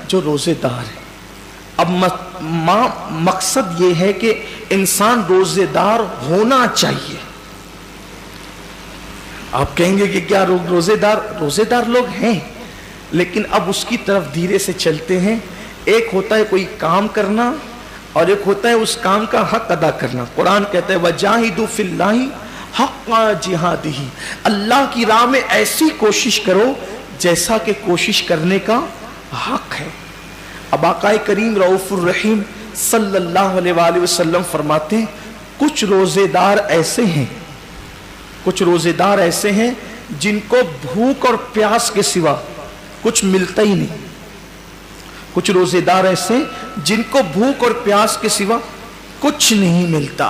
جو روزے دار ہے. اب مقصد یہ ہے کہ انسان روزے دار ہونا چاہیے. آپ کہیں گے کہ کیا روزے دار لوگ ہیں، لیکن اب اس کی طرف دھیرے سے چلتے ہیں. ایک ہوتا ہے کوئی کام کرنا اور ایک ہوتا ہے اس کام کا حق ادا کرنا. قرآن کہتا ہے وَجَاهِدُوا فِي اللَّهِ حَقَّ جِهَادِهِ، اللہ کی راہ میں ایسی کوشش کرو جیسا کہ کوشش کرنے کا حق ہے. اب آقا کریم رؤوف الرحیم صلی اللہ علیہ وآلہ وسلم فرماتے ہیں کچھ روزے دار ایسے ہیں جن کو بھوک اور پیاس کے سوا کچھ ملتا ہی نہیں. کچھ روزے دار ایسے جن کو بھوک اور پیاس کے سوا کچھ نہیں ملتا.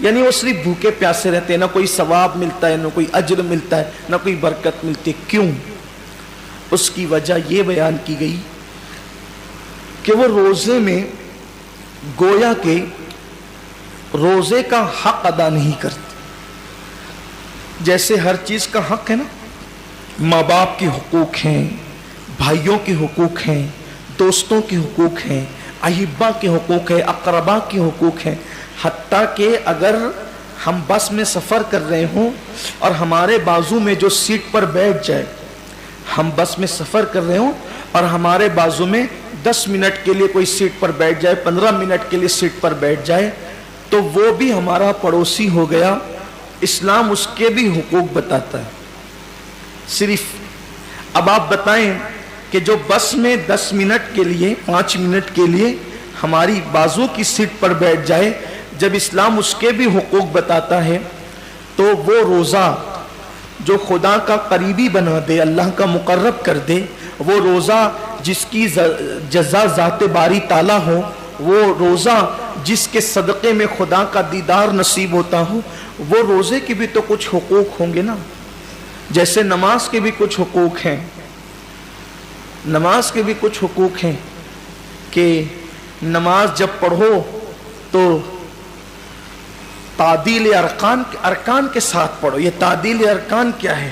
یعنی وہ صرف بھوکے پیاسے رہتے ہیں، نہ کوئی ثواب ملتا ہے، نہ کوئی اجر ملتا ہے، نہ کوئی برکت ملتی. کیوں؟ اس کی وجہ یہ بیان کی گئی کہ وہ روزے میں گویا کہ روزے کا حق ادا نہیں کرتے. جیسے ہر چیز کا حق ہے نا، ماں باپ کے حقوق ہیں، بھائیوں کے حقوق ہیں، دوستوں کے حقوق ہیں، احبا کے حقوق ہیں، اقربا کے حقوق ہیں. حتیٰ کہ اگر ہم بس میں سفر کر رہے ہوں اور ہمارے بازو میں جو سیٹ پر بیٹھ جائے، ہم بس میں سفر کر رہے ہوں اور ہمارے بازو میں 10 منٹ کے لیے کوئی سیٹ پر بیٹھ جائے، 15 منٹ کے لیے سیٹ پر بیٹھ جائے، تو وہ بھی ہمارا پڑوسی ہو گیا. اسلام اس کے بھی حقوق بتاتا ہے. صرف اب آپ بتائیں کہ جو بس میں 10 منٹ کے لیے 5 منٹ کے لیے ہماری بازو کی سیٹ پر بیٹھ جائے، جب اسلام اس کے بھی حقوق بتاتا ہے تو وہ روزہ جو خدا کا قریبی بنا دے، اللہ کا مقرب کر دے، وہ روزہ جس کی جزا ذات باری تعالیٰ ہو، وہ روزہ جس کے صدقے میں خدا کا دیدار نصیب ہوتا ہو، وہ روزے کے بھی تو کچھ حقوق ہوں گے نا. جیسے نماز کے بھی کچھ حقوق ہیں، نماز کے بھی کچھ حقوق ہیں کہ نماز جب پڑھو تو تعدیل ارکان کے ساتھ پڑھو. یہ تعدیل ارکان کیا ہے؟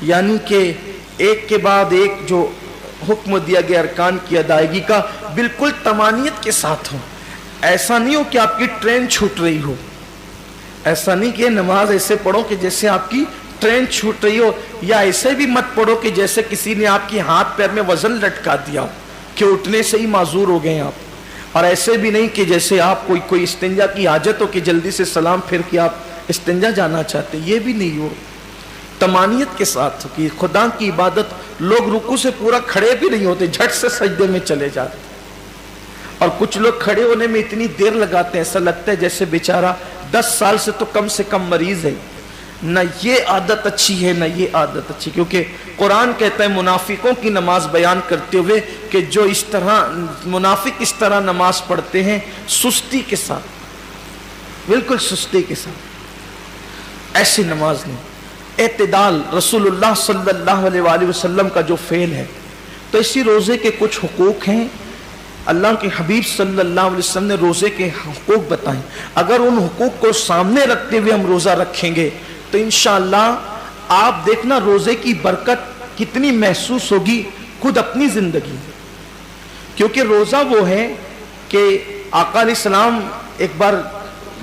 یعنی کہ ایک کے بعد ایک جو حکم دیا گیا ارکان کی ادائیگی کا بالکل تمانیت کے ساتھ ہو. ایسا نہیں ہو کہ آپ کی ٹرین چھوٹ رہی ہو، ایسا نہیں کہ نماز ایسے پڑھو کہ جیسے آپ کی ٹرین چھوٹ رہی ہو، یا ایسے بھی مت پڑھو کہ جیسے کسی نے آپ کی ہاتھ پیر میں وزن لٹکا دیا ہو کہ اٹھنے سے ہی معذور ہو گئے ہیں آپ. اور ایسے بھی نہیں کہ جیسے آپ کوئی استنجا کی حاجت ہو کہ جلدی سے سلام پھر کے آپ استنجا جانا چاہتے، یہ بھی نہیں ہو. تمانیت کے ساتھ کہ خدا کی عبادت لوگ رکوع سے پورا کھڑے بھی نہیں ہوتے، جھٹ سے سجدے میں چلے جاتے. اور کچھ لوگ کھڑے ہونے میں اتنی دیر لگاتے ہیں، ایسا لگتا ہے جیسے بیچارہ 10 سال سے تو کم مریض ہے. نہ یہ عادت اچھی ہے، نہ یہ عادت اچھی. کیونکہ قرآن کہتا ہے منافقوں کی نماز بیان کرتے ہوئے کہ جو اس طرح منافق اس طرح نماز پڑھتے ہیں سستی کے ساتھ، بالکل سستی کے ساتھ. ایسی نماز نہیں. اعتدال رسول اللہ صلی اللہ علیہ وآلہ وسلم کا جو فعل ہے. تو اسی روزے کے کچھ حقوق ہیں. اللہ کے حبیب صلی اللہ علیہ وسلم نے روزے کے حقوق بتائیں. اگر ان حقوق کو سامنے رکھتے ہوئے ہم روزہ رکھیں گے تو انشاءاللہ آپ دیکھنا روزے کی برکت کتنی محسوس ہوگی خود اپنی زندگی میں. کیونکہ روزہ وہ ہے کہ آقا علیہ السلام ایک بار،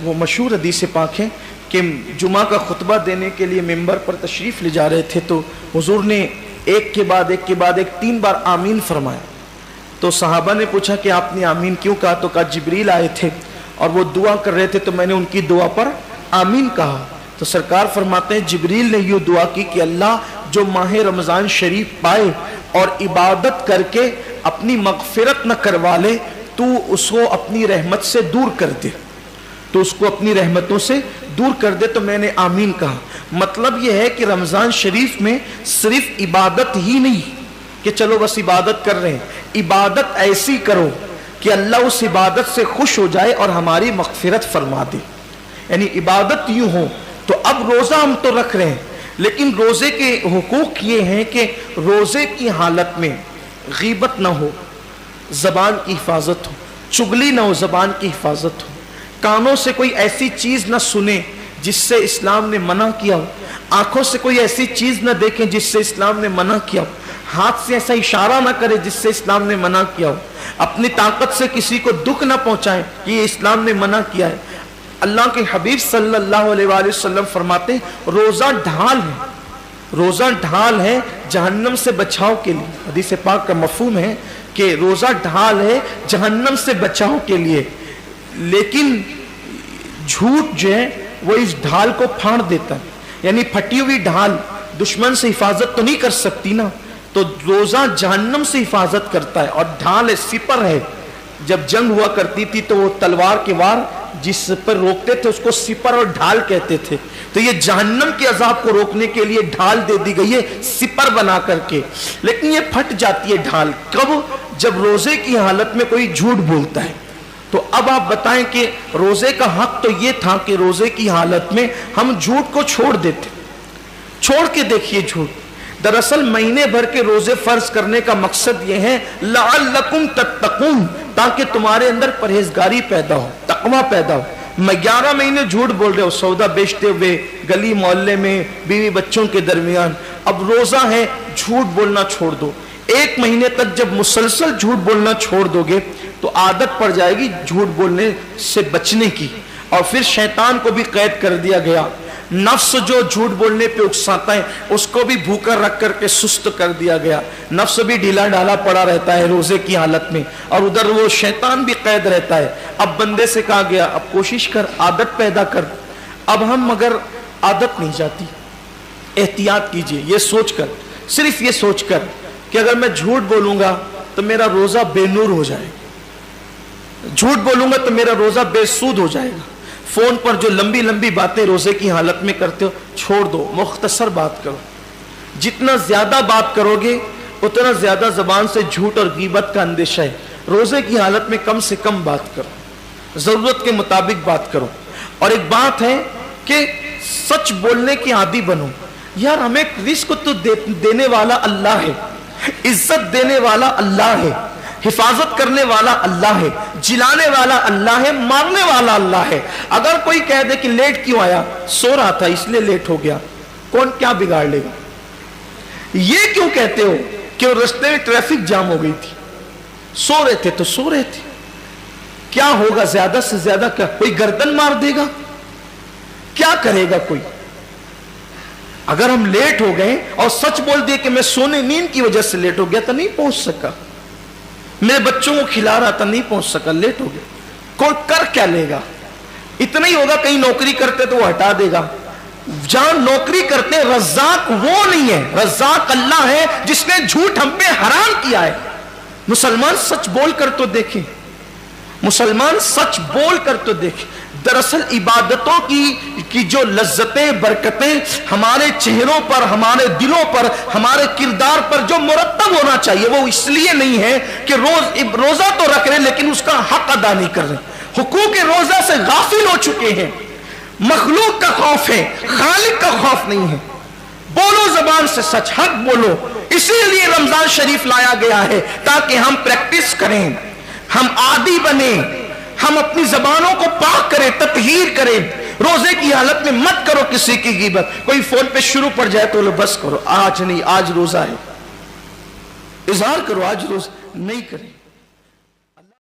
وہ مشہور حدیث پاک ہے کہ جمعہ کا خطبہ دینے کے لیے ممبر پر تشریف لے جا رہے تھے تو حضور نے ایک کے بعد ایک 3 بار آمین فرمایا. تو صحابہ نے پوچھا کہ آپ نے آمین کیوں کہا؟ تو کہا جبریل آئے تھے اور وہ دعا کر رہے تھے تو میں نے ان کی دعا پر آمین کہا. تو سرکار فرماتے ہیں جبریل نے یہ دعا کی کہ اللہ جو ماہ رمضان شریف پائے اور عبادت کر کے اپنی مغفرت نہ کروا لے، تو اس کو اپنی رحمت سے دور کر دے، تو اس کو اپنی رحمتوں سے دور کر دے. تو میں نے آمین کہا. مطلب یہ ہے کہ رمضان شریف میں صرف عبادت ہی نہیں کہ چلو بس عبادت کر رہے ہیں، عبادت ایسی کرو کہ اللہ اس عبادت سے خوش ہو جائے اور ہماری مغفرت فرما دے. یعنی عبادت یوں ہو. تو اب روزہ ہم تو رکھ رہے ہیں، لیکن روزے کے حقوق یہ ہیں کہ روزے کی حالت میں غیبت نہ ہو، زبان کی حفاظت ہو، چغلی نہ ہو، زبان کی حفاظت ہو، کانوں سے کوئی ایسی چیز نہ سنے جس سے اسلام نے منع کیا ہو، آنکھوں سے کوئی ایسی چیز نہ دیکھیں جس سے اسلام نے منع کیا ہو، ہاتھ سے ایسا اشارہ نہ کرے جس سے اسلام نے منع کیا ہو, اپنی طاقت سے کسی کو دکھ نہ پہنچائے, یہ اسلام نے منع کیا ہے. اللہ کے حبیب صلی اللہ علیہ وآلہ وسلم فرماتے ہیں روزہ ڈھال ہے, روزہ ڈھال ہے جہنم سے بچاؤ کے لیے. حدیث پاک کا مفہوم ہے کہ روزہ ڈھال ہے جہنم سے بچاؤ کے لیے, لیکن جھوٹ جو ہے وہ اس ڈھال کو پھاڑ دیتا ہے. یعنی پھٹی ہوئی ڈھال دشمن سے حفاظت تو نہیں کر سکتی نا, تو روزہ جہنم سے حفاظت کرتا ہے. اور ڈھال ہے, سپر ہے. جب جنگ ہوا کرتی تھی تو وہ تلوار کے وار جس پر روکتے تھے اس کو سپر اور ڈھال کہتے تھے. تو یہ جہنم کے عذاب کو روکنے کے لیے ڈھال دے دی گئی ہے سپر بنا کر کے. لیکن یہ پھٹ جاتی ہے ڈھال کب؟ جب روزے کی حالت میں کوئی جھوٹ بولتا ہے. تو اب آپ بتائیں کہ روزے کا حق تو یہ تھا کہ روزے کی حالت میں ہم جھوٹ کو چھوڑ دیتے. چھوڑ کے دیکھیے جھوٹ. دراصل مہینے بھر کے روزے فرض کرنے کا مقصد یہ ہے لعلکم تتقون, تاکہ تمہارے اندر پرہیزگاری پیدا ہو, تقوی پیدا ہو. میں 11 مہینے جھوٹ بول رہے ہو سودا بیچتے ہوئے گلی محلے میں بیوی بچوں کے درمیان, اب روزہ ہے جھوٹ بولنا چھوڑ دو. 1 مہینے تک جب مسلسل جھوٹ بولنا چھوڑ دو گے تو عادت پڑ جائے گی جھوٹ بولنے سے بچنے کی, اور پھر شیطان کو بھی قید کر دیا گیا. نفس جو جھوٹ بولنے پہ اکساتا ہے اس کو بھی بھوکا رکھ کر کے سست کر دیا گیا. نفس بھی ڈھیلا ڈھالا پڑا رہتا ہے روزے کی حالت میں, اور ادھر وہ شیطان بھی قید رہتا ہے. اب بندے سے کہا گیا اب کوشش کر, عادت پیدا کر. اب ہم مگر عادت نہیں جاتی. احتیاط کیجئے, یہ سوچ کر, صرف یہ سوچ کر کہ اگر میں جھوٹ بولوں گا تو میرا روزہ بے نور ہو جائے گا, جھوٹ بولوں گا تو میرا روزہ بے سود ہو جائے گا. فون پر جو لمبی لمبی باتیں روزے کی حالت میں کرتے ہو چھوڑ دو, مختصر بات کرو. جتنا زیادہ بات کرو گے اتنا زیادہ زبان سے جھوٹ اور غیبت کا اندیشہ ہے. روزے کی حالت میں کم سے کم بات کرو, ضرورت کے مطابق بات کرو. اور ایک بات ہے کہ سچ بولنے کے عادی بنو. یار ہمیں رزق تو دینے والا اللہ ہے, عزت دینے والا اللہ ہے, حفاظت کرنے والا اللہ ہے, جلانے والا اللہ ہے, مارنے والا اللہ ہے. اگر کوئی کہہ دے کہ لیٹ کیوں آیا, سو رہا تھا اس لیے لیٹ ہو گیا, کون کیا بگاڑ لے گا؟ یہ کیوں کہتے ہو کہ رستے میں ٹریفک جام ہو گئی تھی, سو رہے تھے تو سو رہے تھے, کیا ہوگا زیادہ سے زیادہ, کیا کوئی گردن مار دے گا, کیا کرے گا کوئی؟ اگر ہم لیٹ ہو گئے اور سچ بول دیے کہ میں سونے نیند کی وجہ سے لیٹ ہو گیا تو نہیں پہنچ سکا, میرے بچوں کو کھلا رہا تھا نہیں پہنچ سکا, لیٹ ہو گیا, کوئی کر کیا لے گا؟ اتنا ہی ہوگا کہیں نوکری کرتے تو وہ ہٹا دے گا. جہاں نوکری کرتے رزاق وہ نہیں ہے, رزاق اللہ ہے جس نے جھوٹ ہم پہ حرام کیا ہے. مسلمان سچ بول کر تو دیکھیں, مسلمان سچ بول کر تو دیکھیں. دراصل عبادتوں کی جو لذتیں برکتیں ہمارے چہروں پر, ہمارے دلوں پر, ہمارے کردار پر جو مرتب ہونا چاہیے وہ اس لیے نہیں ہے کہ روزہ تو رکھ رہے لیکن اس کا حق ادا نہیں کر رہے. حقوق روزہ سے غافل ہو چکے ہیں. مخلوق کا خوف ہے, خالق کا خوف نہیں ہے. بولو زبان سے سچ, حق بولو. اسی لیے رمضان شریف لایا گیا ہے تاکہ ہم پریکٹس کریں, ہم عادی بنیں, ہم اپنی زبانوں کو پاک کریں, تطہیر کریں. روزے کی حالت میں مت کرو کسی کی غیبت. کوئی فون پہ شروع پڑ جائے تو بس کرو, آج نہیں, آج روزہ ہے, اظہار کرو, آج روزہ نہیں کریں.